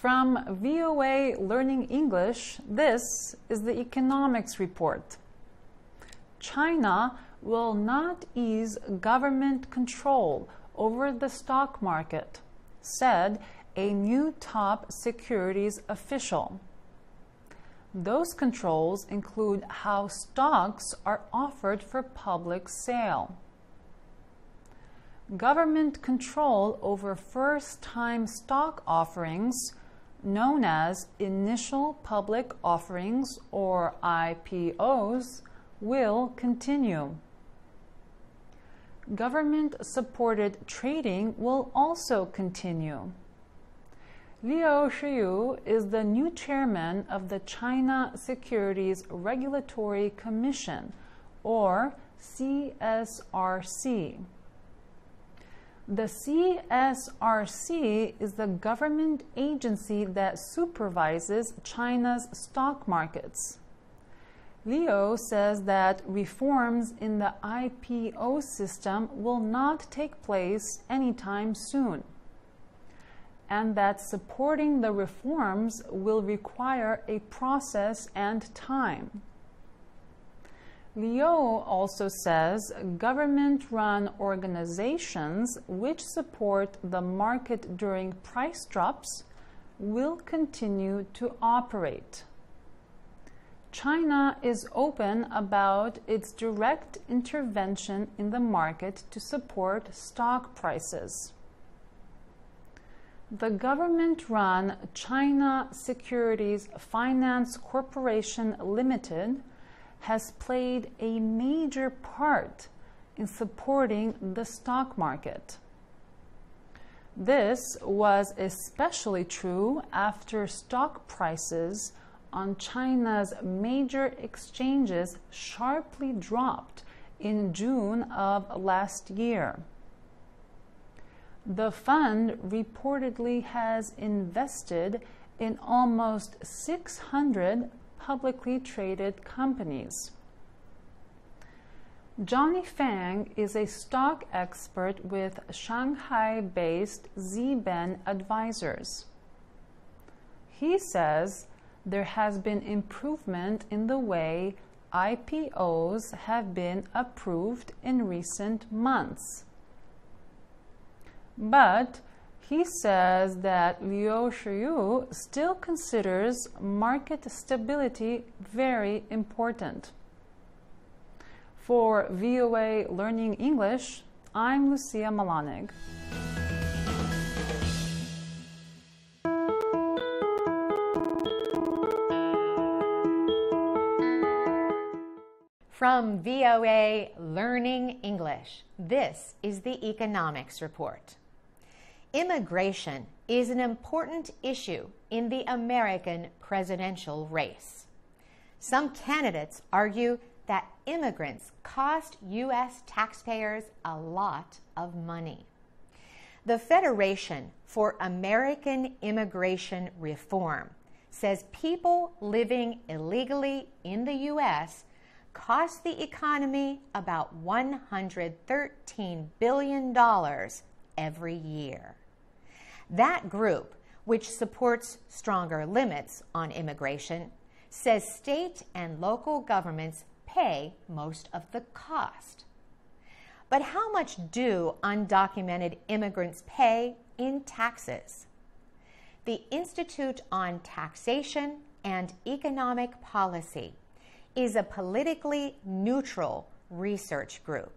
From VOA Learning English, this is the Economics Report. China will not ease government control over the stock market, said a new top securities official. Those controls include how stocks are offered for public sale. Government control over first-time stock offerings, known as initial public offerings or IPOs, will continue. Government-supported trading will also continue. Liu Shiyu is the new chairman of the China Securities Regulatory Commission, or CSRC. The CSRC is the government agency that supervises China's stock markets. Liu says that reforms in the IPO system will not take place anytime soon, and that supporting the reforms will require a process and time. Liu also says government-run organizations which support the market during price drops will continue to operate. China is open about its direct intervention in the market to support stock prices. The government-run China Securities Finance Corporation Limited has played a major part in supporting the stock market. This was especially true after stock prices on China's major exchanges sharply dropped in June of last year. The fund reportedly has invested in almost 600 publicly traded companies. Johnny Fang is a stock expert with Shanghai-based Ziben Advisors. He says there has been improvement in the way IPOs have been approved in recent months. But he says that Liu Shiyu still considers market stability very important. For VOA Learning English, I'm Lucia Malanig. From VOA Learning English, this is the Economics Report. Immigration is an important issue in the American presidential race. Some candidates argue that immigrants cost U.S. taxpayers a lot of money. The Federation for American Immigration Reform says people living illegally in the U.S. cost the economy about $113 billion every year. That group, which supports stronger limits on immigration, says state and local governments pay most of the cost. But how much do undocumented immigrants pay in taxes? The Institute on Taxation and Economic Policy is a politically neutral research group.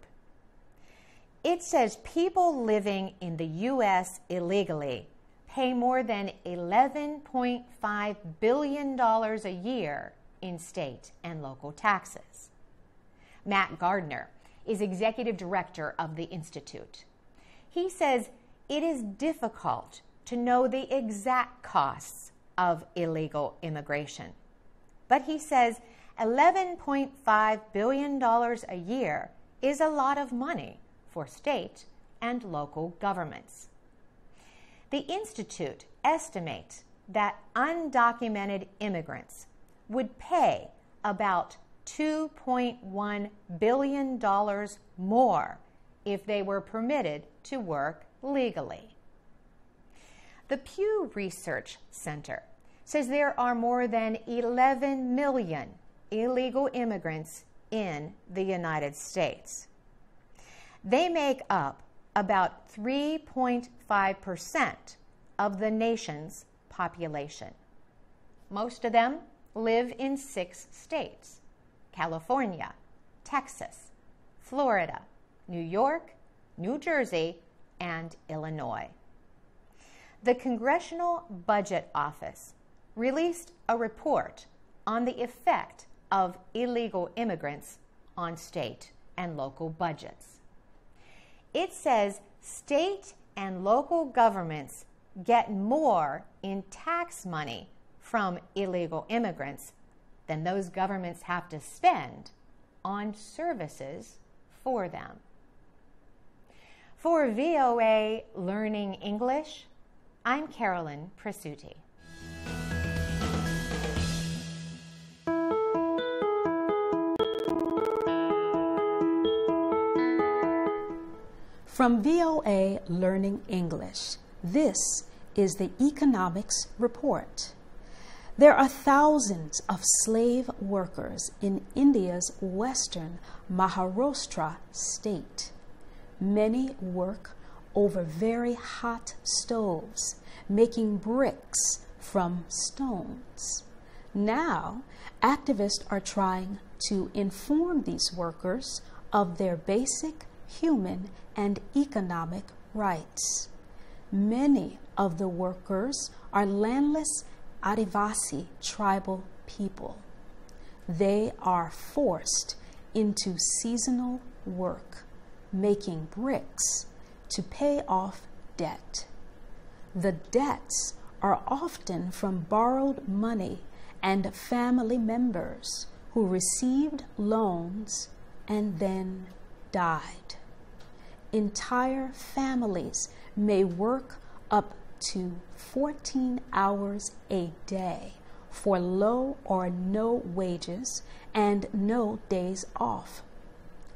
It says people living in the U.S. illegally pay more than $11.5 billion a year in state and local taxes. Matt Gardner is executive director of the Institute. He says it is difficult to know the exact costs of illegal immigration. But he says $11.5 billion a year is a lot of money for state and local governments. The Institute estimates that undocumented immigrants would pay about $2.1 billion more if they were permitted to work legally. The Pew Research Center says there are more than 11 million illegal immigrants in the United States. They make up about 3.5% of the nation's population. Most of them live in 6 states: California, Texas, Florida, New York, New Jersey, and Illinois. The Congressional Budget Office released a report on the effect of illegal immigrants on state and local budgets. It says state and local governments get more in tax money from illegal immigrants than those governments have to spend on services for them. For VOA Learning English, I'm Carolyn Presutti. From VOA Learning English, this is the Economics Report. There are thousands of slave workers in India's western Maharashtra state. Many work over very hot stoves, making bricks from stones. Now, activists are trying to inform these workers of their basic human and economic rights. Many of the workers are landless Adivasi tribal people. They are forced into seasonal work, making bricks to pay off debt. The debts are often from borrowed money and family members who received loans and then died. Entire families may work up to 14 hours a day for low or no wages and no days off.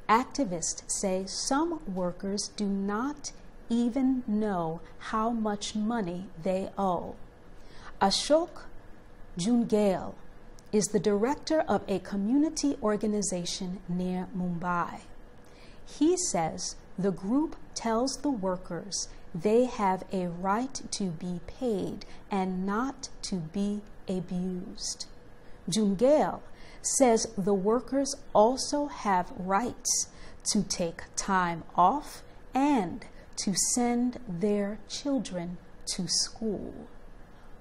Activists say some workers do not even know how much money they owe. Ashok Jungale is the director of a community organization near Mumbai. He says the group tells the workers they have a right to be paid and not to be abused. Jungale says the workers also have rights to take time off and to send their children to school.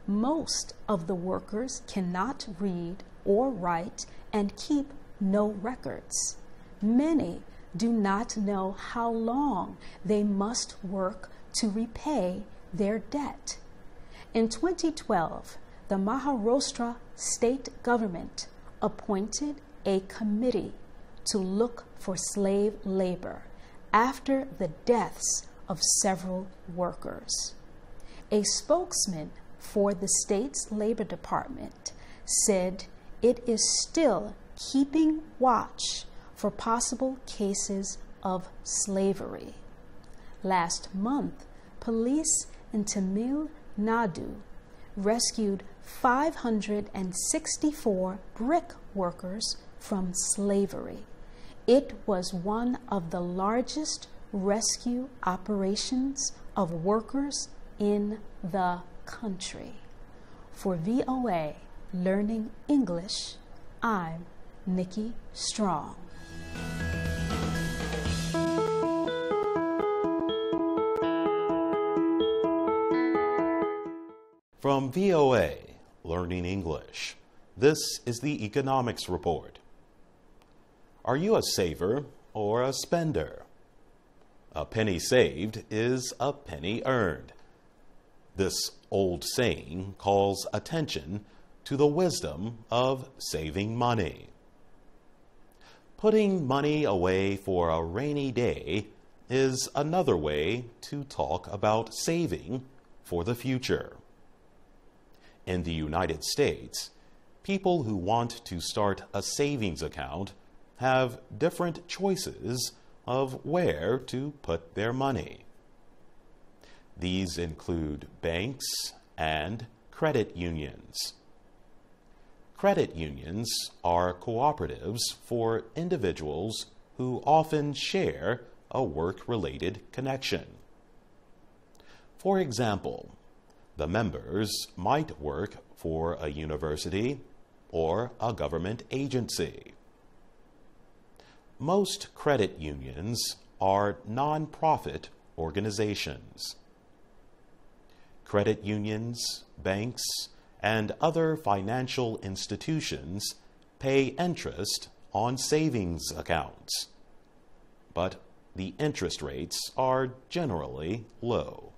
Most of the workers cannot read or write and keep no records. Many do not know how long they must work to repay their debt. In 2012, the Maharashtra state government appointed a committee to look for slave labor after the deaths of several workers. A spokesman for the state's labor department said it is still keeping watch for possible cases of slavery. Last month, police in Tamil Nadu rescued 564 brick workers from slavery. It was one of the largest rescue operations of workers in the country. For VOA Learning English, I'm Nikki Strong. From VOA Learning English, this is the Economics Report. Are you a saver or a spender? A penny saved is a penny earned. This old saying calls attention to the wisdom of saving money. Putting money away for a rainy day is another way to talk about saving for the future. In the United States, people who want to start a savings account have different choices of where to put their money. These include banks and credit unions. Credit unions are cooperatives for individuals who often share a work-related connection. For example, the members might work for a university or a government agency. Most credit unions are non-profit organizations. Credit unions, banks, and other financial institutions pay interest on savings accounts, but the interest rates are generally low.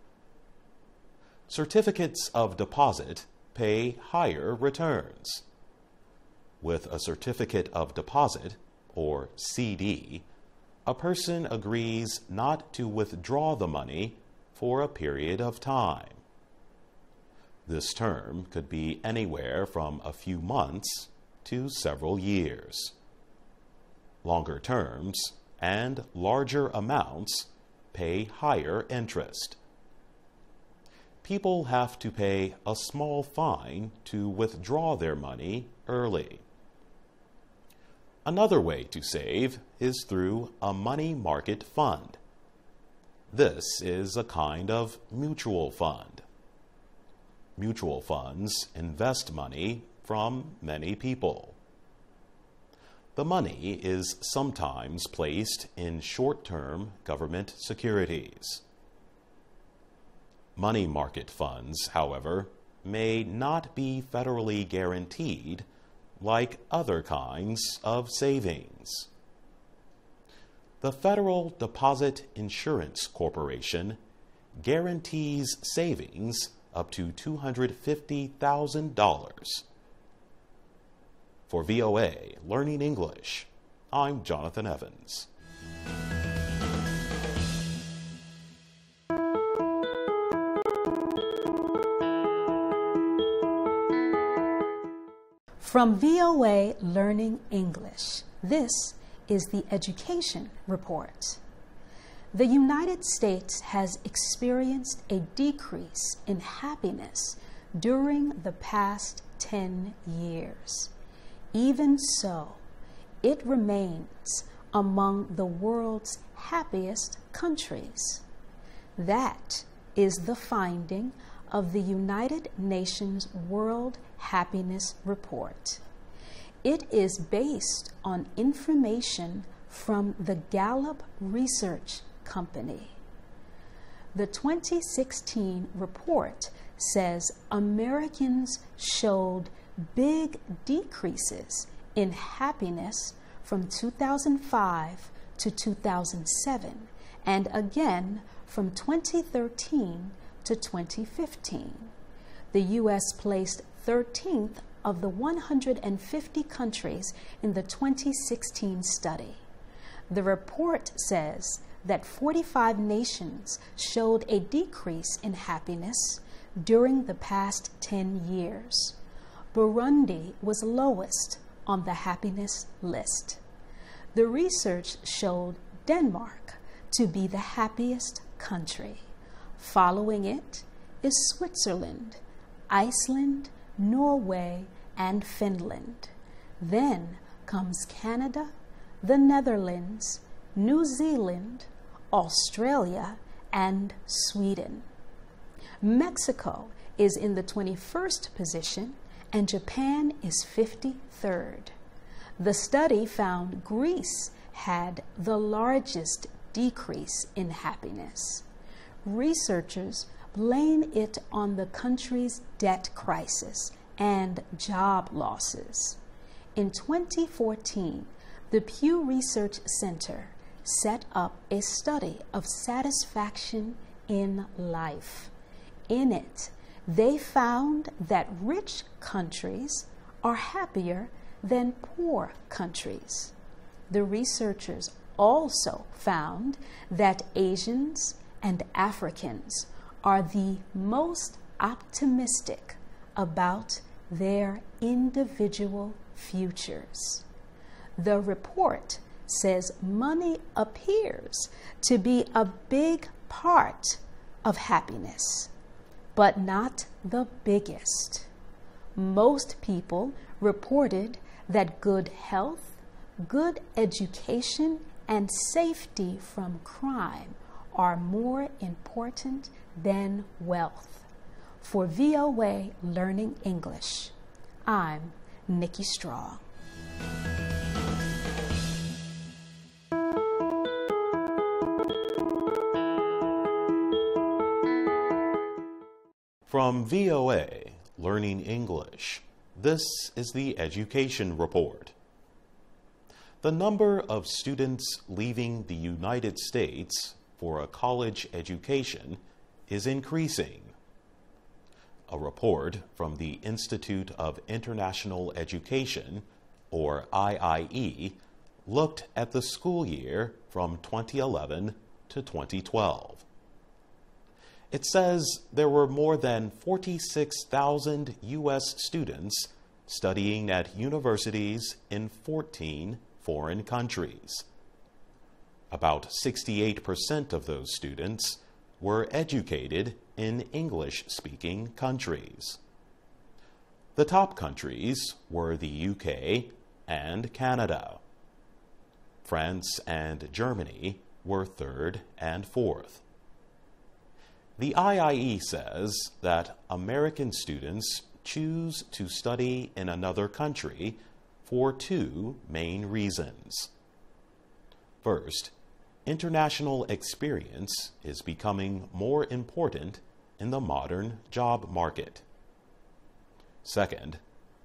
Certificates of deposit pay higher returns. With a certificate of deposit, or CD, a person agrees not to withdraw the money for a period of time. This term could be anywhere from a few months to several years. Longer terms and larger amounts pay higher interest. People have to pay a small fine to withdraw their money early. Another way to save is through a money market fund. This is a kind of mutual fund. Mutual funds invest money from many people. The money is sometimes placed in short-term government securities. Money market funds, however, may not be federally guaranteed like other kinds of savings. The Federal Deposit Insurance Corporation guarantees savings up to $250,000. For VOA Learning English, I'm Jonathan Evans. From VOA Learning English, this is the Education Report. The United States has experienced a decrease in happiness during the past 10 years. Even so, it remains among the world's happiest countries. That is the finding of the United Nations World Happiness Report. It is based on information from the Gallup Research Company. The 2016 report says Americans showed big decreases in happiness from 2005 to 2007, and again from 2013 to 2015. The U.S. placed 13th of the 150 countries in the 2016 study. The report says that 45 nations showed a decrease in happiness during the past 10 years. Burundi was lowest on the happiness list. The research showed Denmark to be the happiest country. Following it is Switzerland, Iceland, Norway, and Finland. Then comes Canada, the Netherlands, New Zealand, Australia, and Sweden. Mexico is in the 21st position, and Japan is 53rd. The study found Greece had the largest decrease in happiness. Researchers blame it on the country's debt crisis and job losses. In 2014, the Pew Research Center set up a study of satisfaction in life. In it, they found that rich countries are happier than poor countries. The researchers also found that Asians and Africans are the most optimistic about their individual futures. The report says money appears to be a big part of happiness, but not the biggest. Most people reported that good health, good education, and safety from crime are more important than wealth. For VOA Learning English, I'm Nikki Strong. From VOA Learning English, this is the Education Report. The number of students leaving the United States for a college education is increasing. A report from the Institute of International Education, or IIE, looked at the school year from 2011 to 2012. It says there were more than 46,000 U.S. students studying at universities in 14 foreign countries. About 68% of those students were educated in English-speaking countries. The top countries were the UK and Canada. France and Germany were third and fourth. The IIE says that American students choose to study in another country for two main reasons. First, international experience is becoming more important in the modern job market. Second,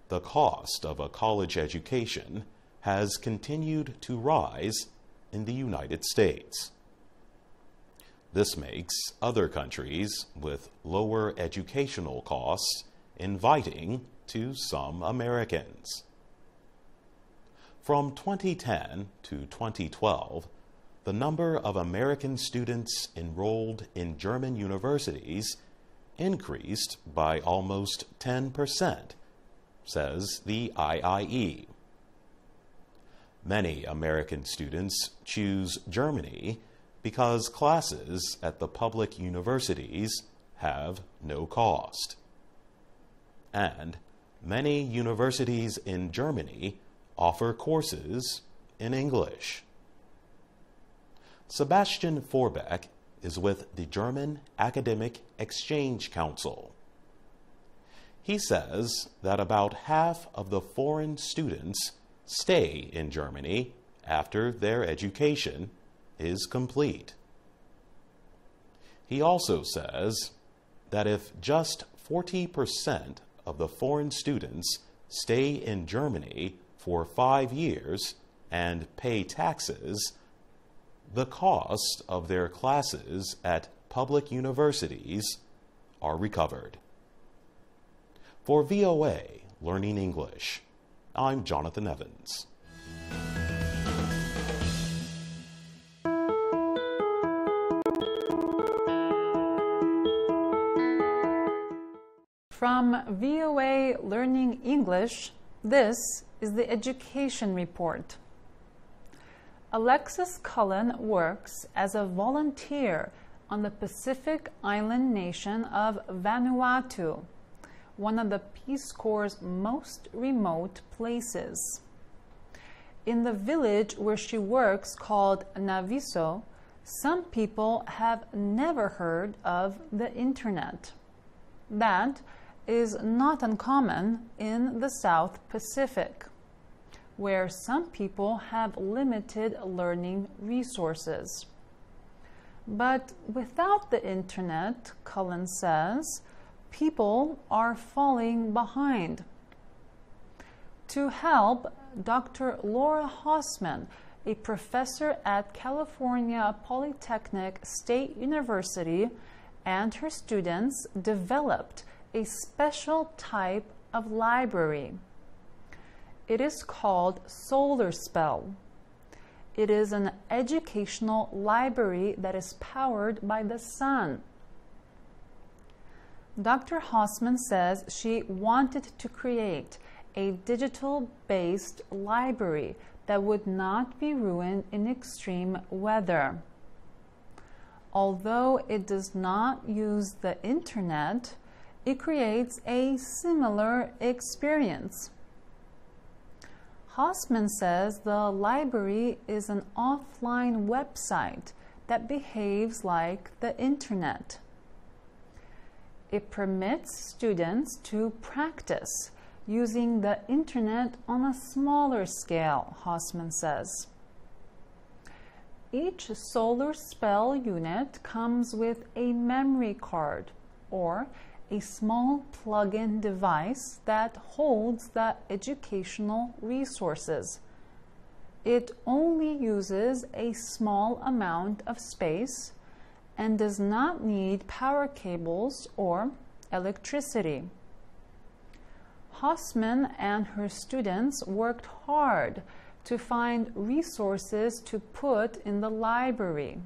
the cost of a college education has continued to rise in the United States. This makes other countries with lower educational costs inviting to some Americans. From 2010 to 2012, the number of American students enrolled in German universities increased by almost 10%, says the IIE. Many American students choose Germany because classes at the public universities have no cost. And many universities in Germany offer courses in English. Sebastian Forbeck is with the German Academic Exchange Council. He says that about half of the foreign students stay in Germany after their education is complete. He also says that if just 40% of the foreign students stay in Germany for 5 years and pay taxes, the cost of their classes at public universities are recovered. For VOA Learning English, I'm Jonathan Evans. From VOA Learning English, this is the Education Report. Alexis Cullen works as a volunteer on the Pacific island nation of Vanuatu, one of the Peace Corps' most remote places. In the village where she works, called Naviso, some people have never heard of the internet. That is not uncommon in the South Pacific, where some people have limited learning resources. But without the internet, Cullen says, people are falling behind. To help, Dr. Laura Hausman, a professor at California Polytechnic State University, and her students developed a special type of library. It is called Solar Spell. It is an educational library that is powered by the sun. Dr. Hausman says she wanted to create a digital-based library that would not be ruined in extreme weather. Although it does not use the internet, it creates a similar experience. Hausman says the library is an offline website that behaves like the internet. It permits students to practice using the internet on a smaller scale, Hausman says. Each solar spell unit comes with a memory card or a small plug-in device that holds the educational resources. It only uses a small amount of space and does not need power cables or electricity. Hausman and her students worked hard to find resources to put in the library.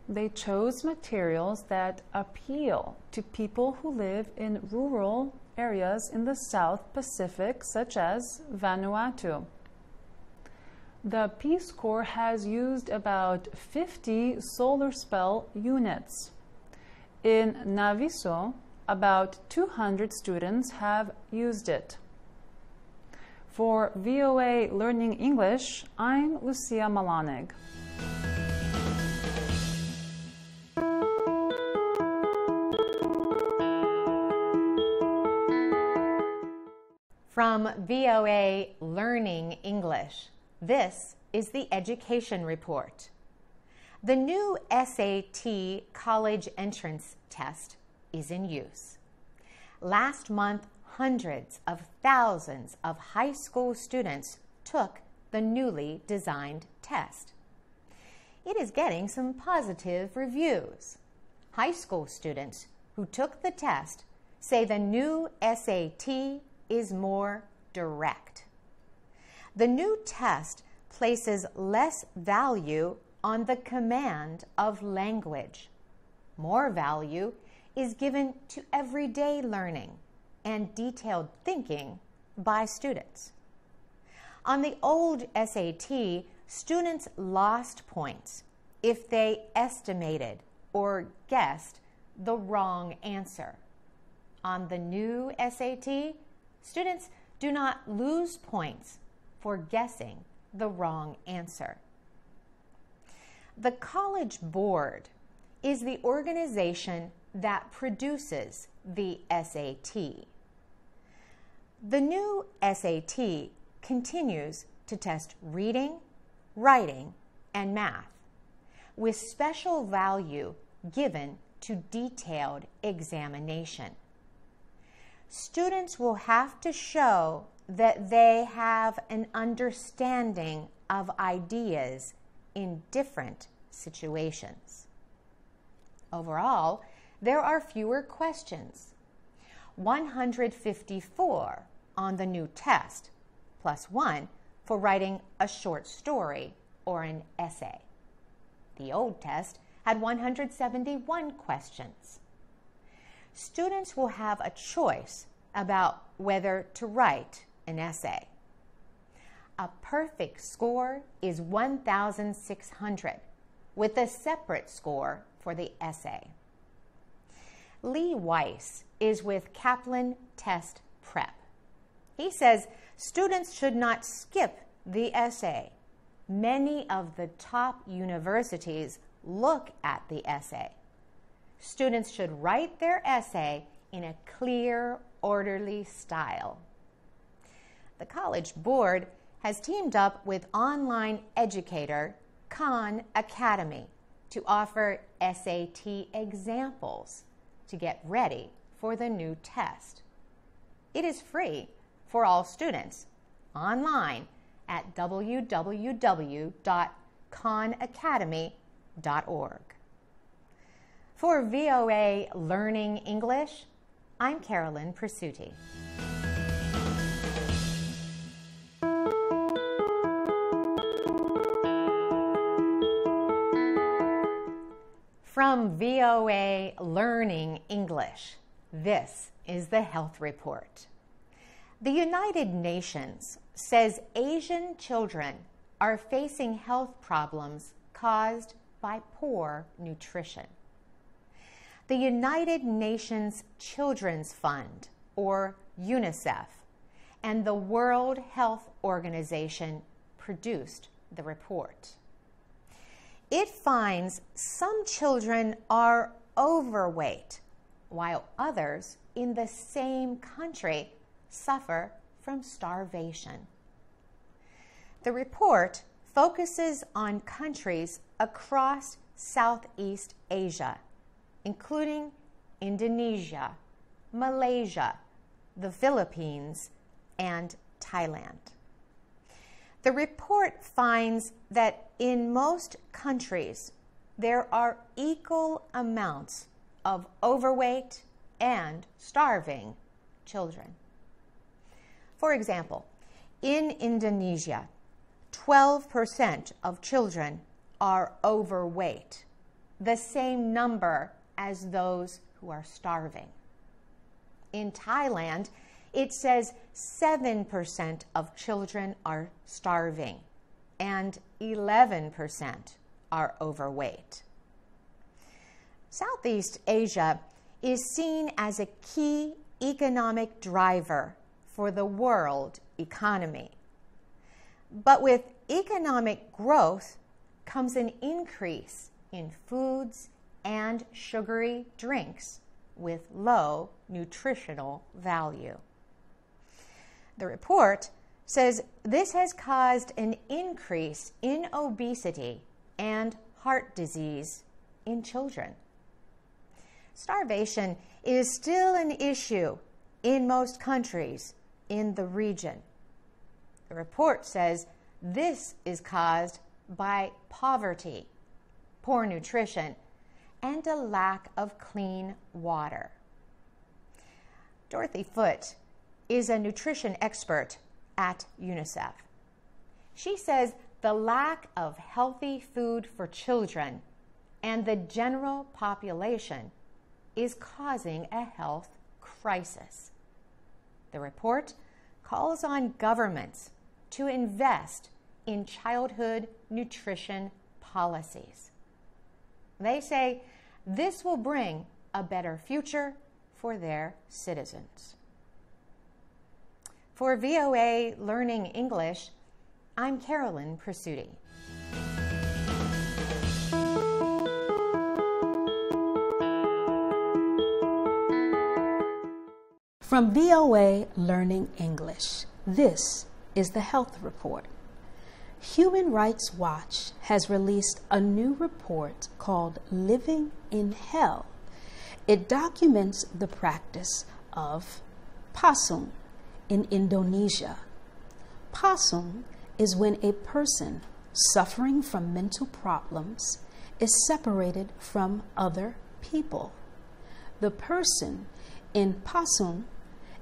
They chose materials that appeal to people who live in rural areas in the South Pacific, such as Vanuatu. The Peace Corps has used about 50 solar spell units. In Naviso, about 200 students have used it. For VOA Learning English, I'm Lucia Malanig. From VOA Learning English, this is the Education Report. The new SAT college entrance test is in use. Last month, hundreds of thousands of high school students took the newly designed test. It is getting some positive reviews. High school students who took the test say the new SAT is more direct. The new test places less value on the command of language. More value is given to everyday learning and detailed thinking by students. On the old SAT, students lost points if they estimated or guessed the wrong answer. On the new SAT, students do not lose points for guessing the wrong answer. The College Board is the organization that produces the SAT. The new SAT continues to test reading, writing, and math, with special value given to detailed examination. Students will have to show that they have an understanding of ideas in different situations. Overall, there are fewer questions, 154 on the new test, plus 1 for writing a short story or an essay. The old test had 171 questions. Students will have a choice about whether to write an essay. A perfect score is 1,600, with a separate score for the essay. Lee Weiss is with Kaplan Test Prep. He says students should not skip the essay. Many of the top universities look at the essay. Students should write their essay in a clear, orderly style. The College Board has teamed up with online educator Khan Academy to offer SAT examples to get ready for the new test. It is free for all students online at www.khanacademy.org. For VOA Learning English, I'm Carolyn Persutti. From VOA Learning English, this is the Health Report. The United Nations says Asian children are facing health problems caused by poor nutrition. The United Nations Children's Fund, or UNICEF, and the World Health Organization produced the report. It finds some children are overweight, while others in the same country suffer from starvation. The report focuses on countries across Southeast Asia, including Indonesia, Malaysia, the Philippines, and Thailand. The report finds that in most countries, there are equal amounts of overweight and starving children. For example, in Indonesia, 12% of children are overweight, the same number as those who are starving. In Thailand, it says 7% of children are starving and 11% are overweight. Southeast Asia is seen as a key economic driver for the world economy. But with economic growth comes an increase in foods and sugary drinks with low nutritional value. The report says this has caused an increase in obesity and heart disease in children. Starvation is still an issue in most countries in the region. The report says this is caused by poverty, poor nutrition, and a lack of clean water. Dorothy Foote is a nutrition expert at UNICEF. She says the lack of healthy food for children and the general population is causing a health crisis. The report calls on governments to invest in childhood nutrition policies. They say this will bring a better future for their citizens. For VOA Learning English, I'm Carolyn Presutti. From VOA Learning English, this is the Health Report. Human Rights Watch has released a new report called Living in Hell. It documents the practice of pasung in Indonesia. Pasung is when a person suffering from mental problems is separated from other people. The person in pasung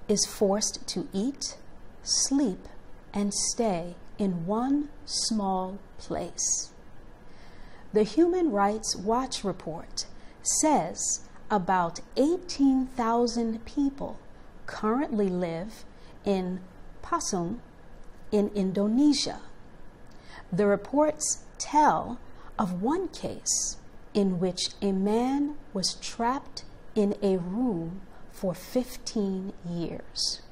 is forced to eat, sleep, and stay in one small place. The Human Rights Watch report says about 18,000 people currently live in pasung in Indonesia. The reports tell of one case in which a man was trapped in a room for 15 years.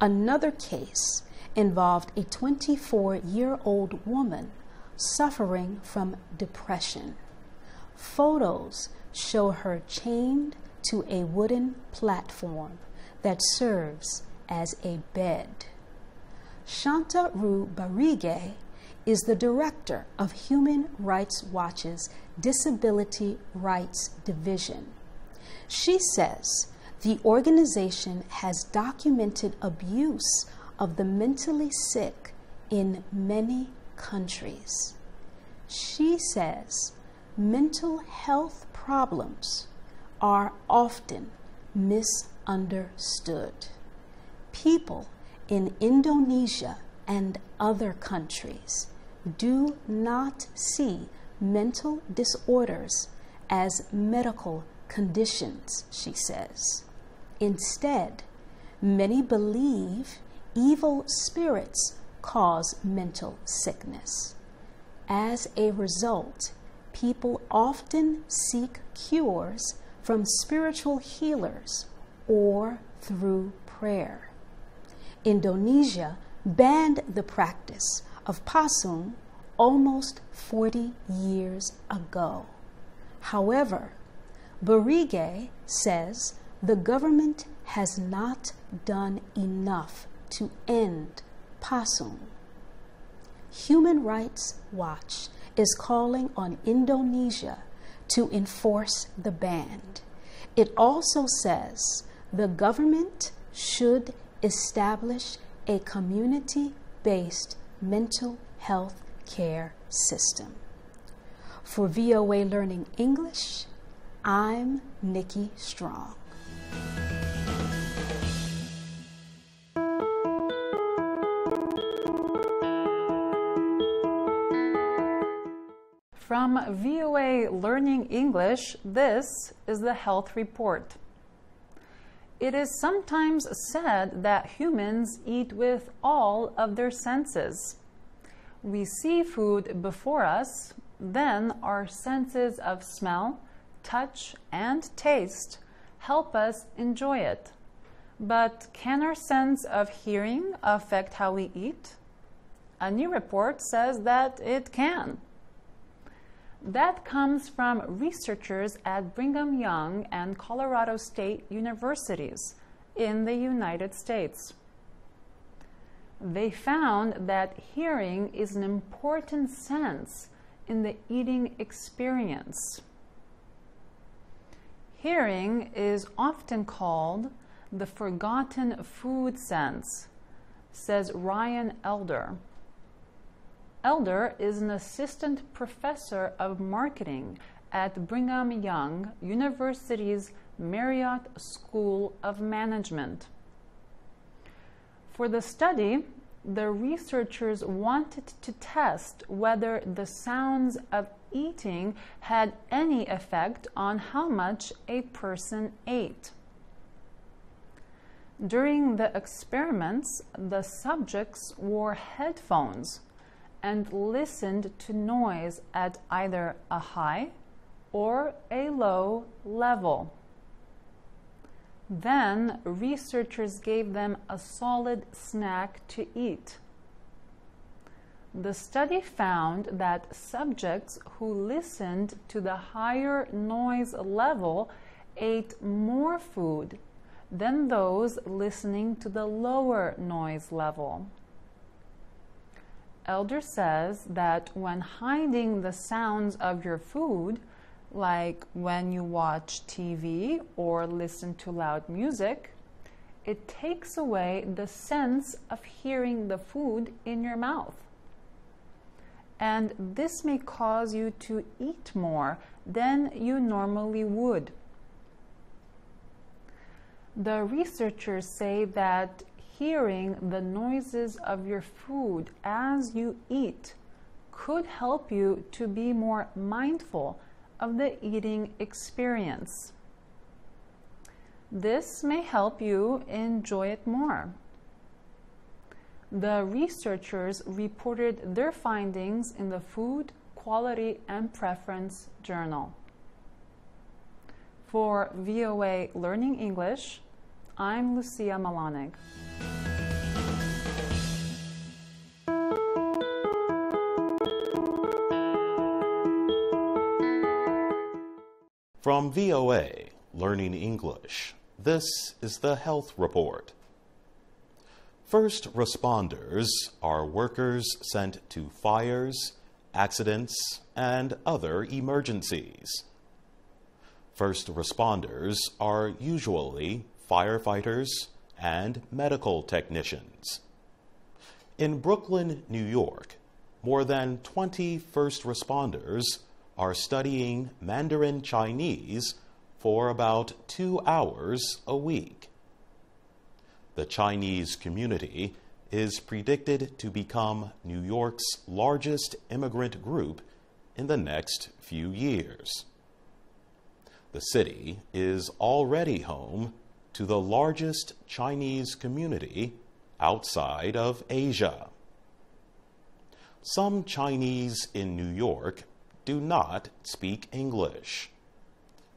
Another case involved a 24-year-old woman suffering from depression. Photos show her chained to a wooden platform that serves as a bed. Shanta Ru Barige is the director of Human Rights Watch's Disability Rights Division. She says the organization has documented abuse of the mentally sick in many countries. She says mental health problems are often misunderstood. People in Indonesia and other countries do not see mental disorders as medical conditions, she says. Instead, many believe evil spirits cause mental sickness. As a result, people often seek cures from spiritual healers or through prayer. Indonesia banned the practice of pasung almost 40 years ago. However, Barige says the government has not done enough to end pasung. Human Rights Watch is calling on Indonesia to enforce the ban. It also says the government should establish a community-based mental health care system. For VOA Learning English, I'm Nikki Strong. From VOA Learning English, this is the Health Report. It is sometimes said that humans eat with all of their senses. We see food before us, then our senses of smell, touch, and taste help us enjoy it. But can our sense of hearing affect how we eat? A new report says that it can. That comes from researchers at Brigham Young and Colorado State Universities in the United States. They found that hearing is an important sense in the eating experience. Hearing is often called the forgotten food sense, says Ryan Elder. Elder is an assistant professor of marketing at Brigham Young University's Marriott School of Management. For the study, the researchers wanted to test whether the sounds of eating had any effect on how much a person ate. During the experiments, the subjects wore headphones and listened to noise at either a high or a low level. Then researchers gave them a solid snack to eat. The study found that subjects who listened to the higher noise level ate more food than those listening to the lower noise level. Elder says that when hiding the sounds of your food, like when you watch TV or listen to loud music, it takes away the sense of hearing the food in your mouth. And this may cause you to eat more than you normally would. The researchers say that hearing the noises of your food as you eat could help you to be more mindful of the eating experience. This may help you enjoy it more. The researchers reported their findings in the Food Quality and Preference Journal. For VOA Learning English, I'm Lucia Malanig. From VOA Learning English, this is the Health Report. First responders are workers sent to fires, accidents, and other emergencies. First responders are usually firefighters and medical technicians. In Brooklyn, New York, more than 20 first responders are studying Mandarin Chinese for about 2 hours a week. The Chinese community is predicted to become New York's largest immigrant group in the next few years. The city is already home to the largest Chinese community outside of Asia. Some Chinese in New York do not speak English.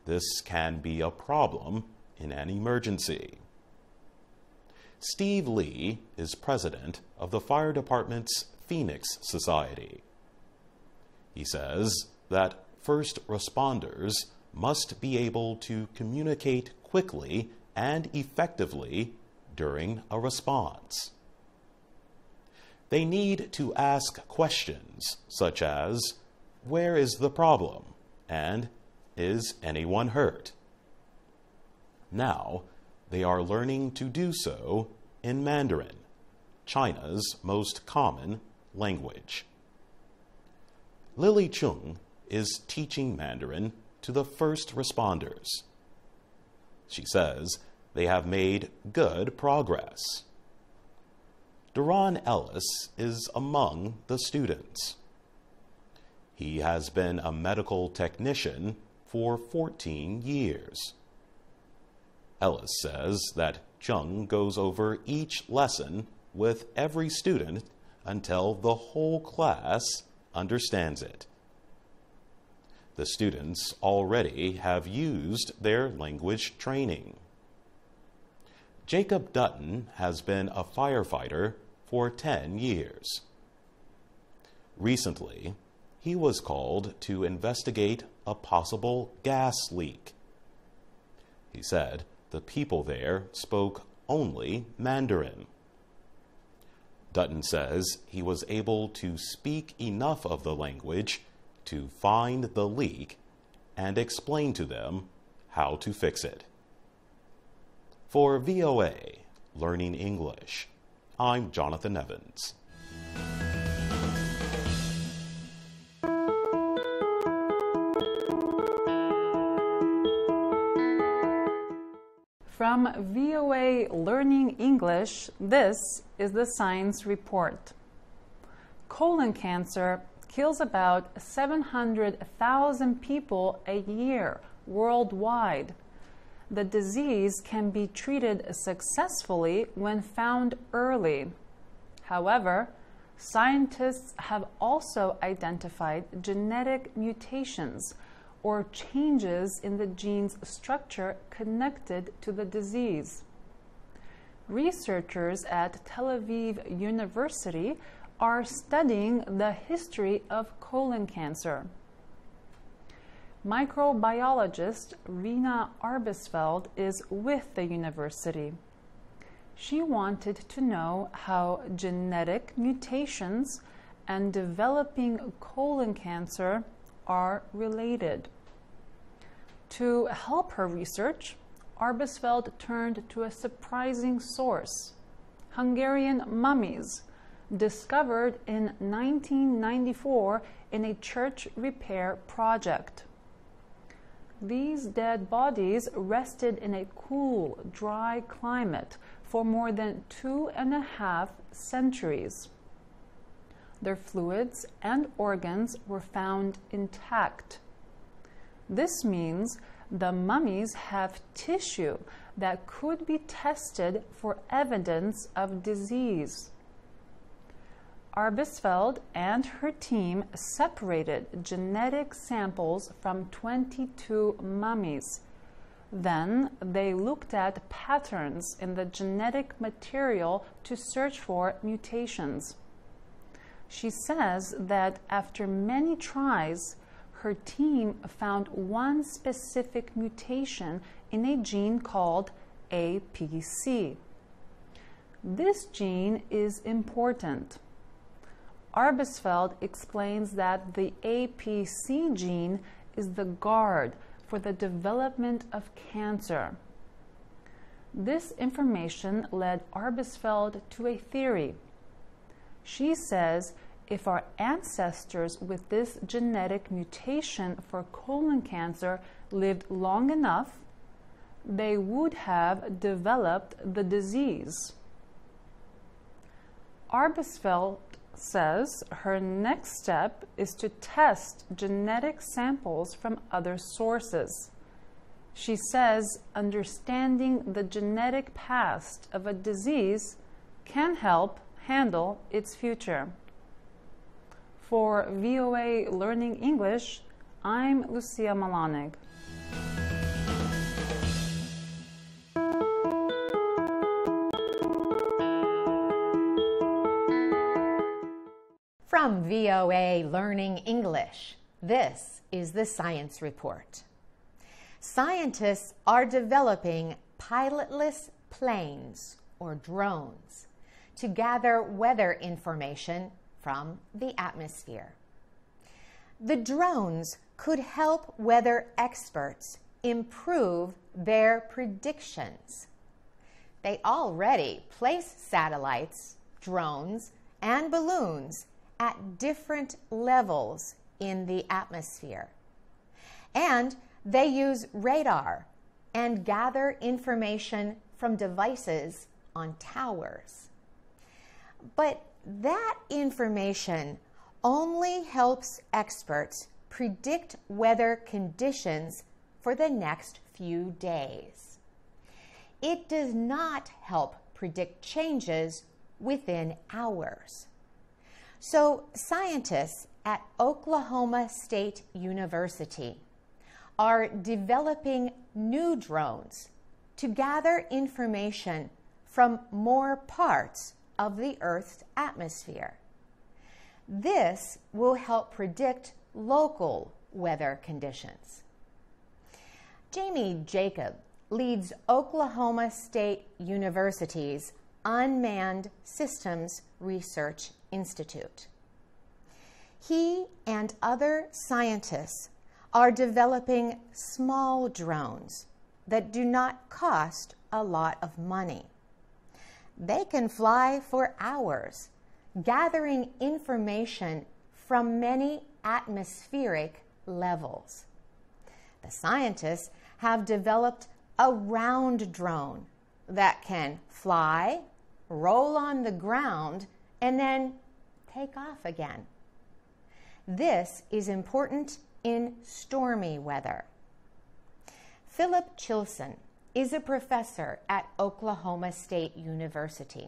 This can be a problem in an emergency. Steve Lee is president of the fire department's Phoenix Society. He says that first responders must be able to communicate quickly and effectively during a response. They need to ask questions such as, "Where is the problem?" and "Is anyone hurt?" Now, they are learning to do so in Mandarin, China's most common language. Lily Chung is teaching Mandarin to the first responders. She says they have made good progress. Duran Ellis is among the students. He has been a medical technician for 14 years. Ellis says that Chung goes over each lesson with every student until the whole class understands it. The students already have used their language training. Jacob Dutton has been a firefighter for 10 years. Recently, he was called to investigate a possible gas leak. He said the people there spoke only Mandarin. Dutton says he was able to speak enough of the language to find the leak and explain to them how to fix it. For VOA Learning English, I'm Jonathan Evans. From VOA Learning English, this is the Science Report. Colon cancer kills about 700,000 people a year worldwide. The disease can be treated successfully when found early. However, scientists have also identified genetic mutations or changes in the gene's structure connected to the disease. Researchers at Tel Aviv University are studying the history of colon cancer. Microbiologist Rena Arbesfeld is with the university. She wanted to know how genetic mutations and developing colon cancer are related. To help her research, Arbesfeld turned to a surprising source: Hungarian mummies, discovered in 1994 in a church repair project. These dead bodies rested in a cool, dry climate for more than 2.5 centuries. Their fluids and organs were found intact. This means the mummies have tissue that could be tested for evidence of disease. Arbesfeld and her team separated genetic samples from 22 mummies. Then they looked at patterns in the genetic material to search for mutations. She says that after many tries, her team found one specific mutation in a gene called APC. This gene is important. Arbesfeld explains that the APC gene is the guard for the development of cancer. This information led Arbesfeld to a theory. She says if our ancestors with this genetic mutation for colon cancer lived long enough, they would have developed the disease. Arbesfeld says her next step is to test genetic samples from other sources. She says understanding the genetic past of a disease can help handle its future. For VOA Learning English, I'm Lucia Malanig. From VOA Learning English, this is the Science Report. Scientists are developing pilotless planes, or drones, to gather weather information from the atmosphere. The drones could help weather experts improve their predictions. They already place satellites, drones, and balloons at different levels in the atmosphere. And they use radar and gather information from devices on towers. But that information only helps experts predict weather conditions for the next few days. It does not help predict changes within hours. So scientists at Oklahoma State University are developing new drones to gather information from more parts of the Earth's atmosphere. This will help predict local weather conditions. Jamie Jacob leads Oklahoma State University's Unmanned Systems Research Institute. He and other scientists are developing small drones that do not cost a lot of money. They can fly for hours, gathering information from many atmospheric levels. The scientists have developed a round drone that can fly, roll on the ground, and then take off again. This is important in stormy weather. Philip Chilson is a professor at Oklahoma State University.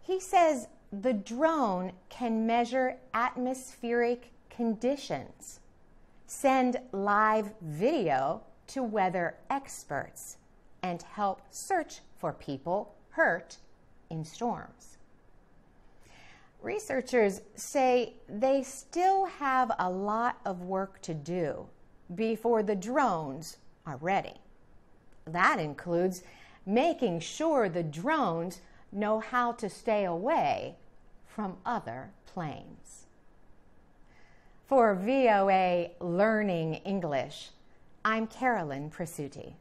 He says the drone can measure atmospheric conditions, send live video to weather experts, and help search for people hurt in storms. Researchers say they still have a lot of work to do before the drones are ready. That includes making sure the drones know how to stay away from other planes. For VOA Learning English, I'm Carolyn Presutti.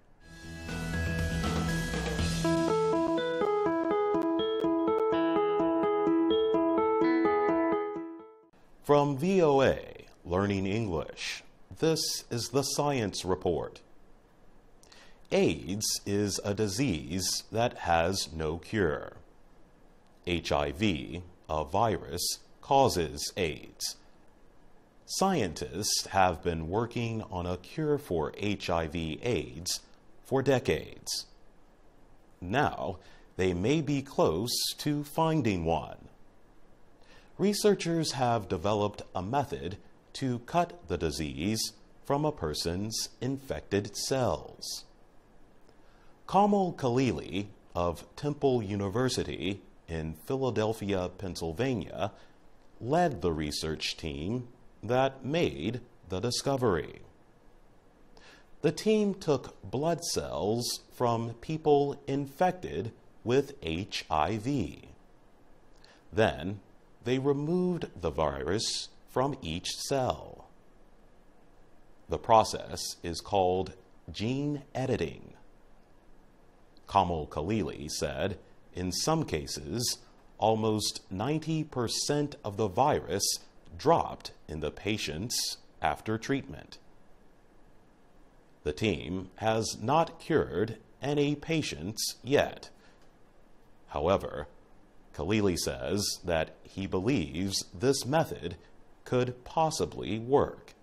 From VOA Learning English, this is the Science Report. AIDS is a disease that has no cure. HIV, a virus, causes AIDS. Scientists have been working on a cure for HIV/AIDS for decades. Now, they may be close to finding one. Researchers have developed a method to cut the disease from a person's infected cells. Kamal Khalili of Temple University in Philadelphia, Pennsylvania, led the research team that made the discovery. The team took blood cells from people infected with HIV. Then they removed the virus from each cell. The process is called gene editing. Kamal Khalili said, in some cases, almost 90% of the virus dropped in the patients after treatment. The team has not cured any patients yet. However, Khalili says that he believes this method could possibly work.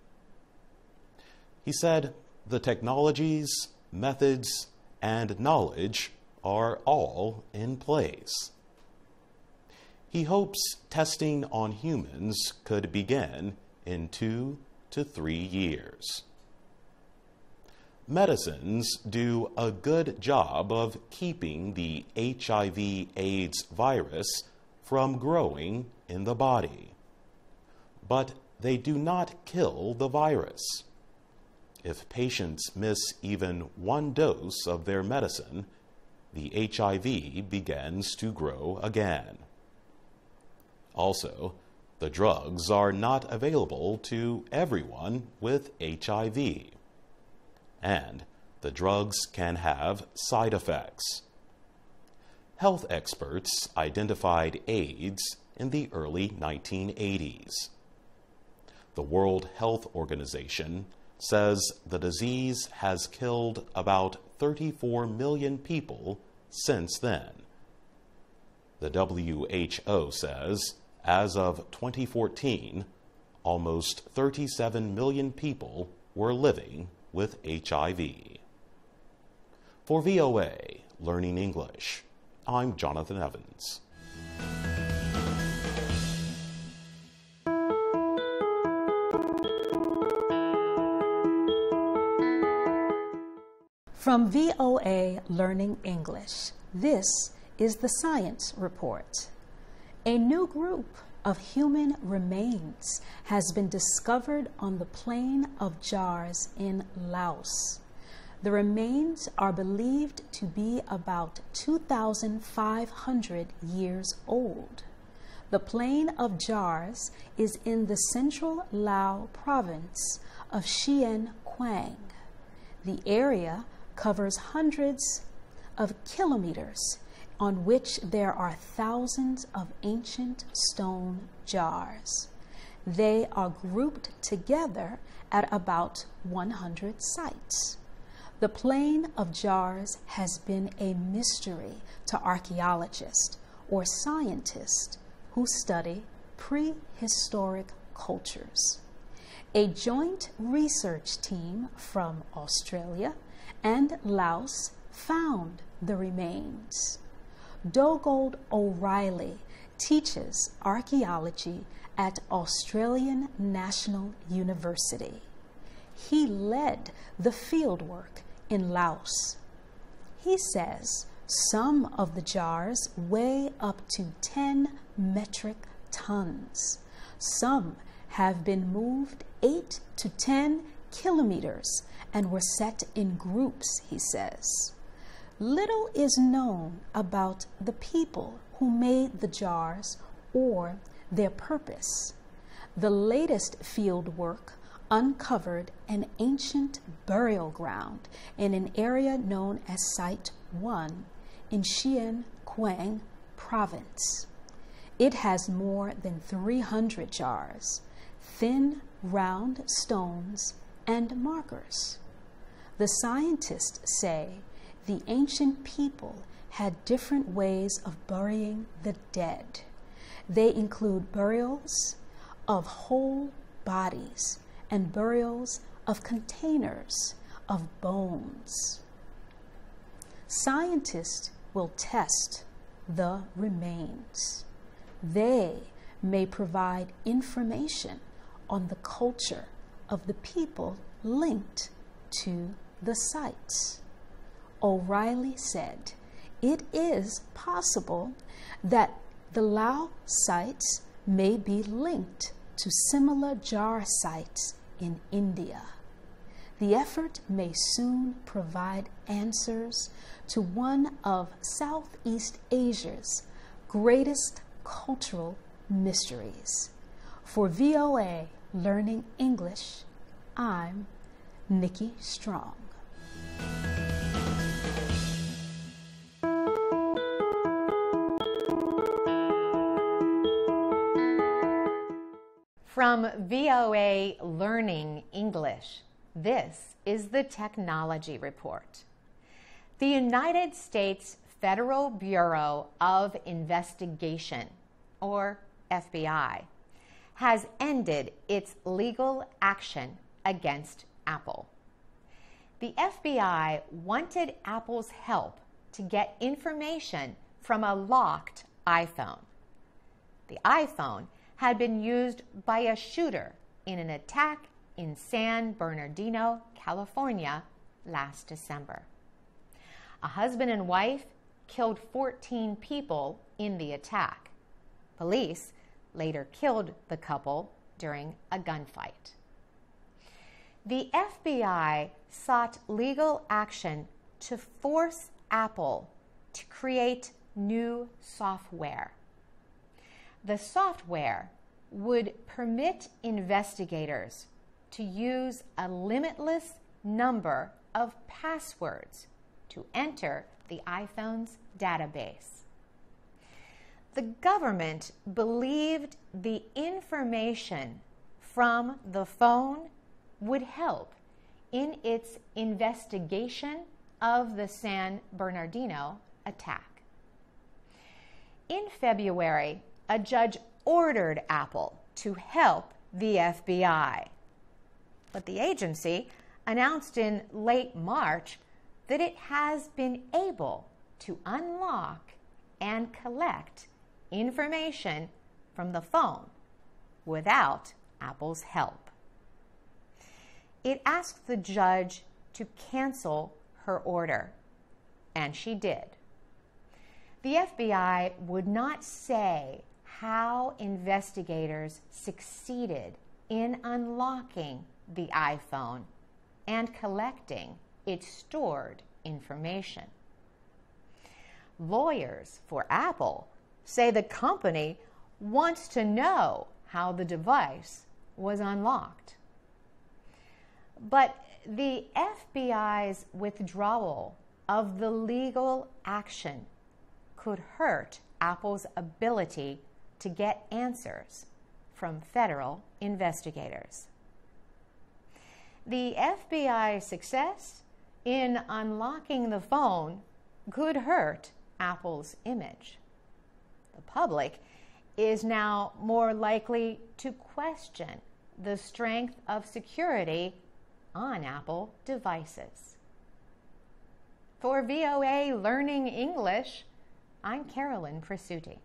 He said the technologies, methods, and knowledge are all in place. He hopes testing on humans could begin in 2 to 3 years. Medicines do a good job of keeping the HIV/AIDS virus from growing in the body, but they do not kill the virus. If patients miss even one dose of their medicine, the HIV begins to grow again. Also, the drugs are not available to everyone with HIV, and the drugs can have side effects. Health experts identified AIDS in the early 1980s. The World Health Organization says the disease has killed about 34 million people since then. The WHO says, as of 2014, almost 37 million people were living with HIV. For VOA Learning English, I'm Jonathan Evans. From VOA Learning English, this is the Science Report. A new group of human remains has been discovered on the plain of jars in Laos. The remains are believed to be about 2,500 years old. The plain of jars is in the central Lao province of Xian Quang. The area covers hundreds of kilometers on which there are thousands of ancient stone jars. They are grouped together at about 100 sites. The plain of jars has been a mystery to archaeologists or scientists who study prehistoric cultures. A joint research team from Australia and Laos found the remains. Dougald O'Reilly teaches archaeology at Australian National University. He led the fieldwork in Laos. He says some of the jars weigh up to 10 metric tons. Some have been moved 8 to 10 kilometers and were set in groups, he says. Little is known about the people who made the jars or their purpose. The latest field work uncovered an ancient burial ground in an area known as Site 1 in Xian Quang province. It has more than 300 jars, thin, round stones, and markers. The scientists say the ancient people had different ways of burying the dead. They include burials of whole bodies and burials of containers of bones. Scientists will test the remains. They may provide information on the culture of the people linked to the sites. O'Reilly said, it is possible that the Lao sites may be linked to similar jar sites in India. The effort may soon provide answers to one of Southeast Asia's greatest cultural mysteries. For VOA Learning English, I'm Nikki Strong. From VOA Learning English, this is the Technology Report. The United States Federal Bureau of Investigation, or FBI, has ended its legal action against Apple. The FBI wanted Apple's help to get information from a locked iPhone. The iPhone had been used by a shooter in an attack in San Bernardino, California, last December. A husband and wife killed 14 people in the attack. Police later killed the couple during a gunfight. The FBI sought legal action to force Apple to create new software. The software would permit investigators to use a limitless number of passwords to enter the iPhone's database. The government believed the information from the phone would help in its investigation of the San Bernardino attack. In February, a judge ordered Apple to help the FBI, but the agency announced in late March that it has been able to unlock and collect information from the phone without Apple's help. It asked the judge to cancel her order, and she did. The FBI would not say how investigators succeeded in unlocking the iPhone and collecting its stored information. Lawyers for Apple say the company wants to know how the device was unlocked. But the FBI's withdrawal of the legal action could hurt Apple's ability to get answers from federal investigators. The FBI's success in unlocking the phone could hurt Apple's image. The public is now more likely to question the strength of security on Apple devices. For VOA Learning English, I'm Carolyn Presutti.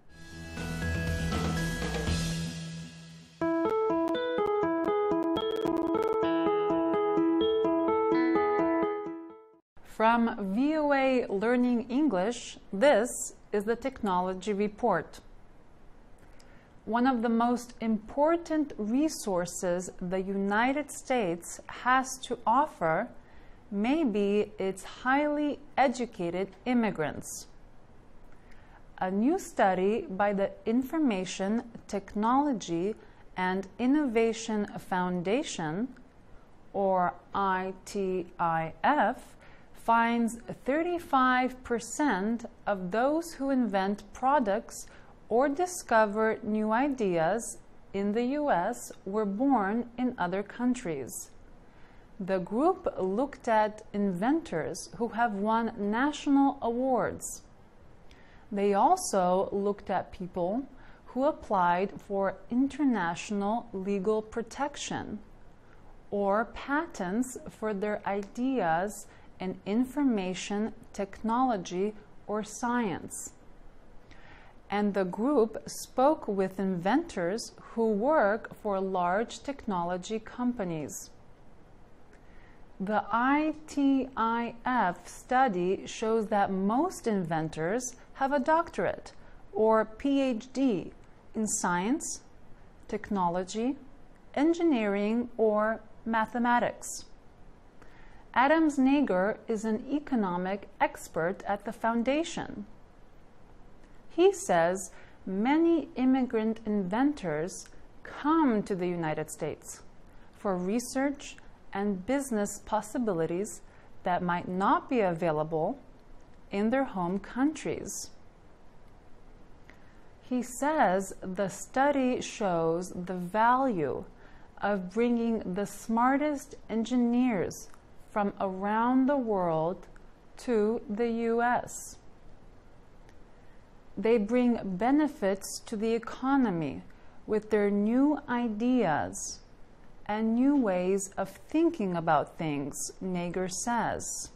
From VOA Learning English, this is the Technology Report. One of the most important resources the United States has to offer may be its highly educated immigrants. A new study by the Information Technology and Innovation Foundation, or ITIF, finds 35% of those who invent products or discover new ideas in the U.S. were born in other countries. The group looked at inventors who have won national awards. They also looked at people who applied for international legal protection or patents for their ideas in information technology or science. And the group spoke with inventors who work for large technology companies. The ITIF study shows that most inventors have a doctorate or PhD in science, technology, engineering, or mathematics. Adam Znaeger is an economic expert at the foundation. He says many immigrant inventors come to the United States for research and business possibilities that might not be available in their home countries. He says the study shows the value of bringing the smartest engineers from around the world to the U.S. They bring benefits to the economy with their new ideas and new ways of thinking about things, Nager says.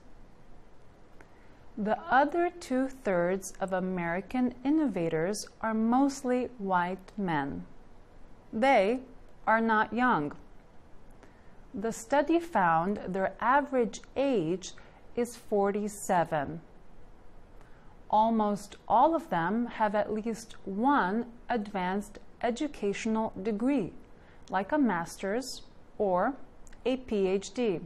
The other 2/3 of American innovators are mostly white men. They are not young. The study found their average age is 47. Almost all of them have at least one advanced educational degree, like a master's or a PhD.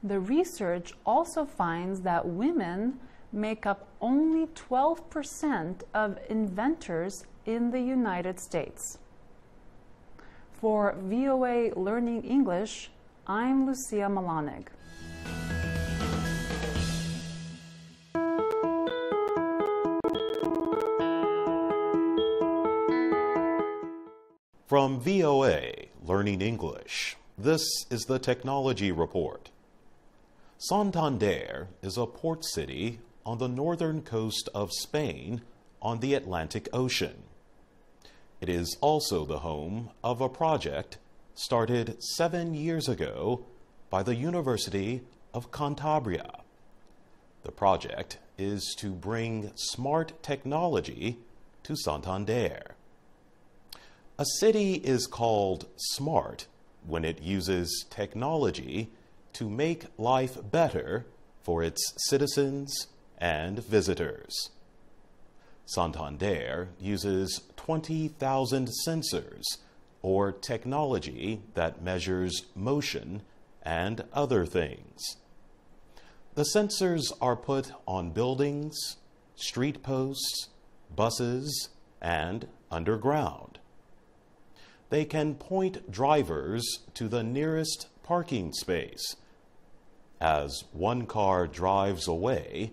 The research also finds that women make up only 12% of inventors in the United States. For VOA Learning English, I'm Lucia Malanig. From VOA Learning English, this is the Technology Report. Santander is a port city on the northern coast of Spain on the Atlantic Ocean. It is also the home of a project started 7 years ago by the University of Cantabria. The project is to bring smart technology to Santander. A city is called smart when it uses technology to make life better for its citizens and visitors. Santander uses 20,000 sensors, or technology that measures motion and other things. The sensors are put on buildings, street posts, buses, and underground. They can point drivers to the nearest parking space. As one car drives away,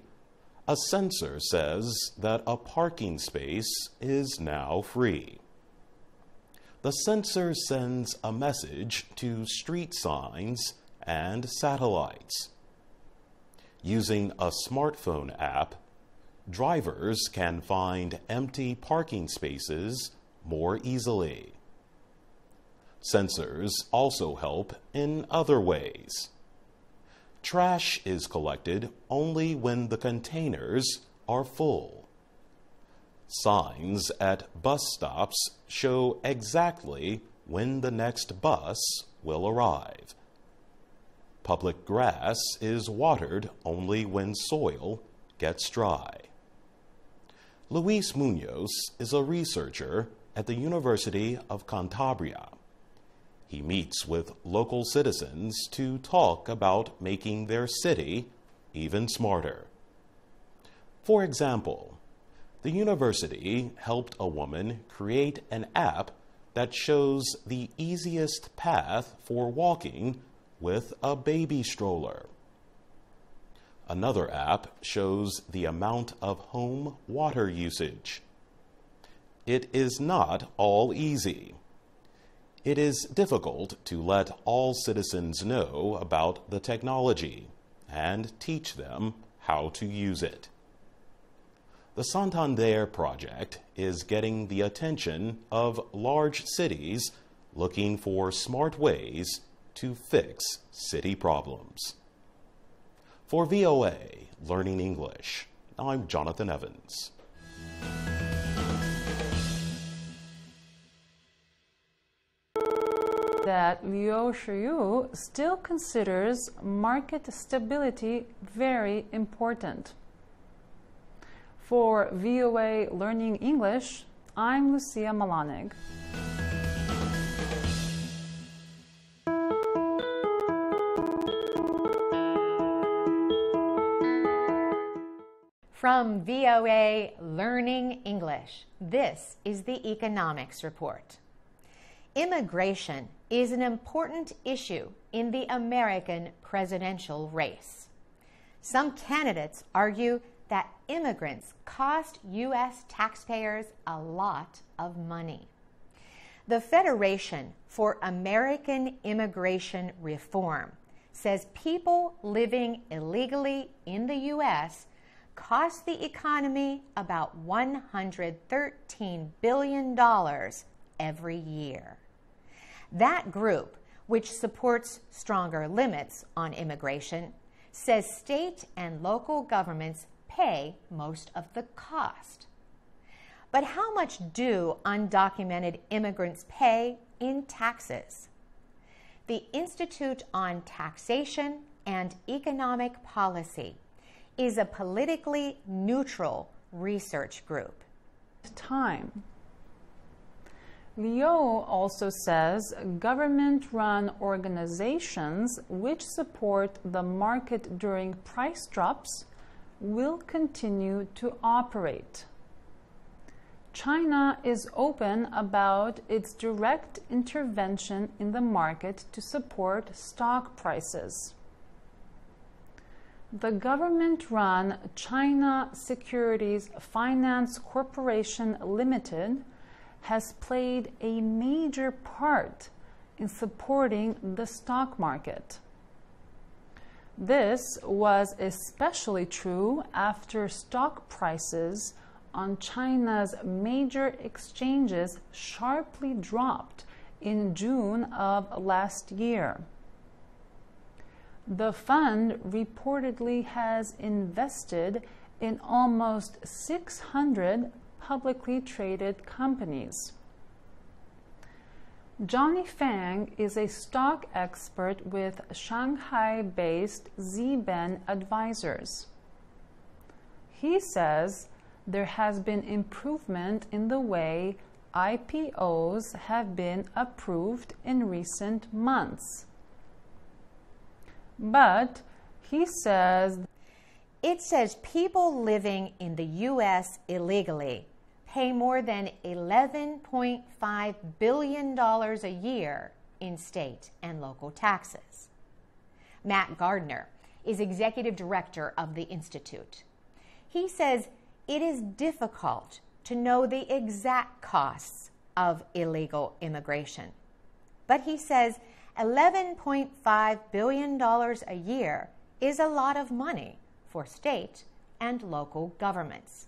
a sensor says that a parking space is now free. The sensor sends a message to street signs and satellites. Using a smartphone app, drivers can find empty parking spaces more easily. Sensors also help in other ways. Trash is collected only when the containers are full. Signs at bus stops show exactly when the next bus will arrive. Public grass is watered only when soil gets dry. Luis Munoz is a researcher at the University of Cantabria. He meets with local citizens to talk about making their city even smarter. For example, the university helped a woman create an app that shows the easiest path for walking with a baby stroller. Another app shows the amount of home water usage. It is not all easy. It is difficult to let all citizens know about the technology and teach them how to use it. The Santander project is getting the attention of large cities looking for smart ways to fix city problems. For VOA Learning English, I'm Jonathan Evans. That Liu Shiyu still considers market stability very important. For VOA Learning English, I'm Lucia Malanig. From VOA Learning English, this is the Economics Report. Immigration is an important issue in the American presidential race. Some candidates argue that immigrants cost U.S. taxpayers a lot of money. The Federation for American Immigration Reform says people living illegally in the U.S. cost the economy about $113 billion every year. That group, which supports stronger limits on immigration, says state and local governments pay most of the cost. But how much do undocumented immigrants pay in taxes? The Institute on Taxation and Economic Policy is a politically neutral research group. Time. Liu also says government-run organizations which support the market during price drops will continue to operate. China is open about its direct intervention in the market to support stock prices. The government-run China Securities Finance Corporation Limited has played a major part in supporting the stock market. This was especially true after stock prices on China's major exchanges sharply dropped in June of last year. The fund reportedly has invested in almost 600 publicly traded companies. Johnny Fang is a stock expert with Shanghai-based Ziben Advisors. He says there has been improvement in the way IPOs have been approved in recent months. But he says it says people living in the U.S. illegally pay more than $11.5 billion a year in state and local taxes. Matt Gardner is executive director of the Institute. He says it is difficult to know the exact costs of illegal immigration. But he says $11.5 billion a year is a lot of money for state and local governments.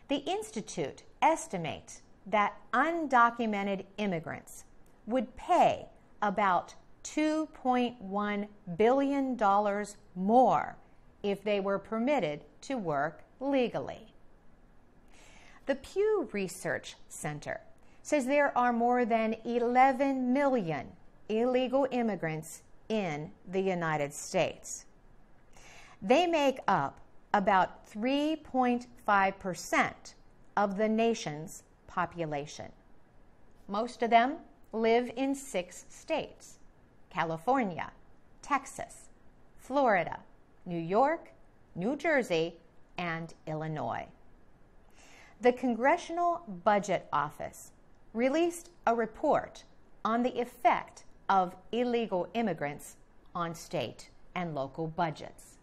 The Institute estimates that undocumented immigrants would pay about $2.1 billion more if they were permitted to work legally. The Pew Research Center says there are more than 11 million illegal immigrants in the United States. They make up about 3.5% of the nation's population. Most of them live in 6 states: California, Texas, Florida, New York, New Jersey, and Illinois. The Congressional Budget Office released a report on the effect of illegal immigrants on state and local budgets.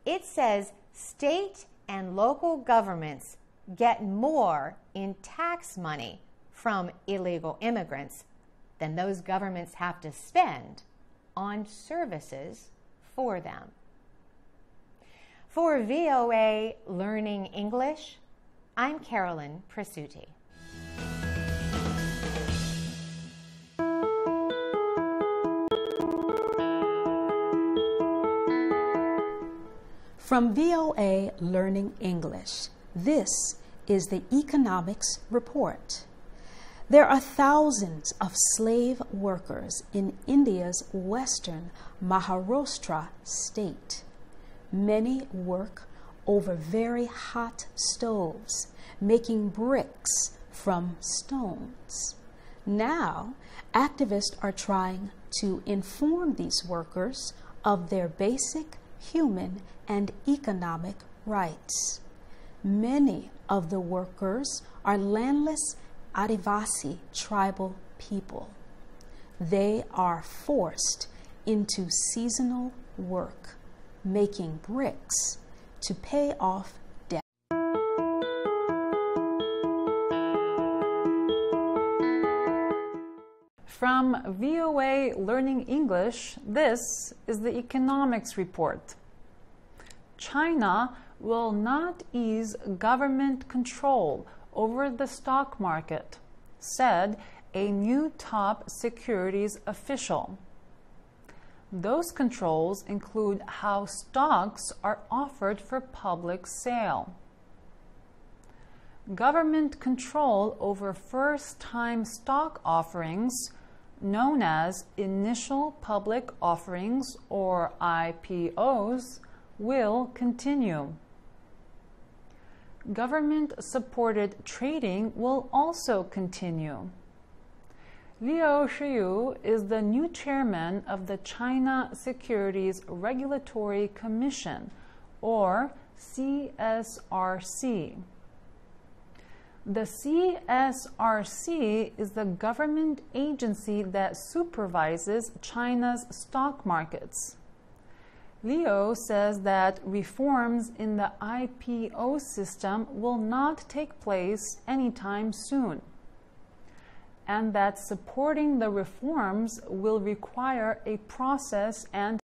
It says state and local governments get more in tax money from illegal immigrants than those governments have to spend on services for them. For VOA Learning English, I'm Carolyn Presutti. From VOA Learning English, this is the Economics Report. There are thousands of slave workers in India's western Maharashtra state. Many work over very hot stoves, making bricks from stones. Now, activists are trying to inform these workers of their basic human and economic rights. Many of the workers are landless Adivasi tribal people. They are forced into seasonal work, making bricks to pay off debt. From VOA Learning English, this is the Economics Report. China will not ease government control over the stock market, said a new top securities official. Those controls include how stocks are offered for public sale. Government control over first-time stock offerings, known as initial public offerings or IPOs, will continue. Government-supported trading will also continue. Liu Shiyu is the new chairman of the China Securities Regulatory Commission, or CSRC. The CSRC is the government agency that supervises China's stock markets. Liu says that reforms in the IPO system will not take place anytime soon, and that supporting the reforms will require a process and